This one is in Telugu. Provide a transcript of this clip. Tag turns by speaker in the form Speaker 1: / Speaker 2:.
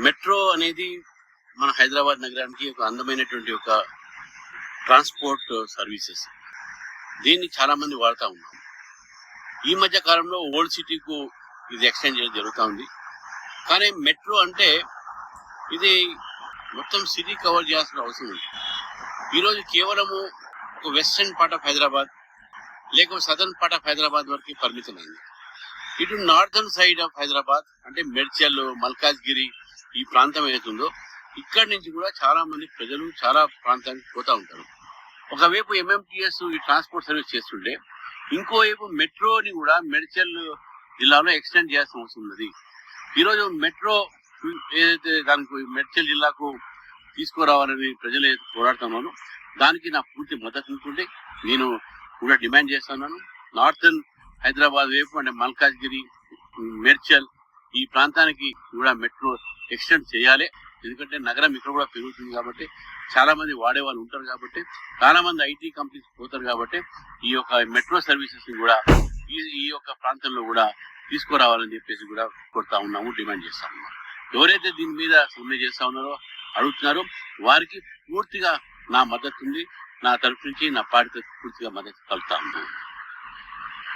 Speaker 1: మెట్రో అనేది మన హైదరాబాద్ నగరానికి ఒక అందమైనటువంటి ఒక ట్రాన్స్పోర్ట్ సర్వీసెస్. దీన్ని చాలా మంది వాడుతూ ఉన్నాం. ఈ మధ్య కాలంలో ఓల్డ్ సిటీకు ఇది ఎక్స్టెండ్ చేయడం జరుగుతూ ఉంది. కానీ మెట్రో అంటే ఇది మొత్తం సిటీ కవర్ చేయాల్సిన అవసరం ఉంది. ఈరోజు కేవలము ఒక వెస్టర్న్ పార్ట్ ఆఫ్ హైదరాబాద్ లేక సదర్న్ పార్ట్ ఆఫ్ హైదరాబాద్ వరకు పరిమితమైంది. ఇటు నార్థన్ సైడ్ ఆఫ్ హైదరాబాద్ అంటే మెడ్చల్, మల్కాజ్గిరి ఈ ప్రాంతం ఏదైతుందో ఇక్కడి నుంచి కూడా చాలా మంది ప్రజలు చాలా ప్రాంతానికి పోతా ఉంటారు. ఒకవైపు ఎంఎంటీఎస్ ఈ ట్రాన్స్పోర్ట్ సర్వీస్ చేస్తుంటే ఇంకోవైపు మెట్రోని కూడా మెడ్చల్ జిల్లాలో ఎక్స్టెండ్ చేయాల్సిన అవసరం ఉన్నది. ఈరోజు మెట్రో ఏదైతే దానికి మెడ్చల్ జిల్లాకు తీసుకురావాలని ప్రజలు ఏదైతే పోరాడుతున్నానో దానికి నా పూర్తి మద్దతు ఉంటుంటే నేను కూడా డిమాండ్ చేస్తున్నాను. నార్థన్ హైదరాబాద్ వైపు అంటే మల్కాజ్గిరి, మెడ్చల్ ఈ ప్రాంతానికి కూడా మెట్రో ఎక్స్టెండ్ చేయాలి. ఎందుకంటే నగరం ఇక్కడ కూడా పెరుగుతుంది కాబట్టి చాలా మంది వాడే వాళ్ళు ఉంటారు కాబట్టి చాలా మంది ఐటీ కంపెనీస్ పోతారు కాబట్టి ఈ యొక్క మెట్రో సర్వీసెస్ కూడా ఈ యొక్క ప్రాంతంలో కూడా తీసుకురావాలని చెప్పేసి కూడా కోరుతా ఉన్నాము, డిమాండ్ చేస్తా ఉన్నాము. ఎవరైతే దీని మీద సమ్మె చేస్తా ఉన్నారో అడుగుతున్నారో వారికి పూర్తిగా నా మద్దతు ఉంది. నా తరఫు నుంచి నా పార్టీ పూర్తిగా మద్దతు కలుగుతా ఉన్నాను.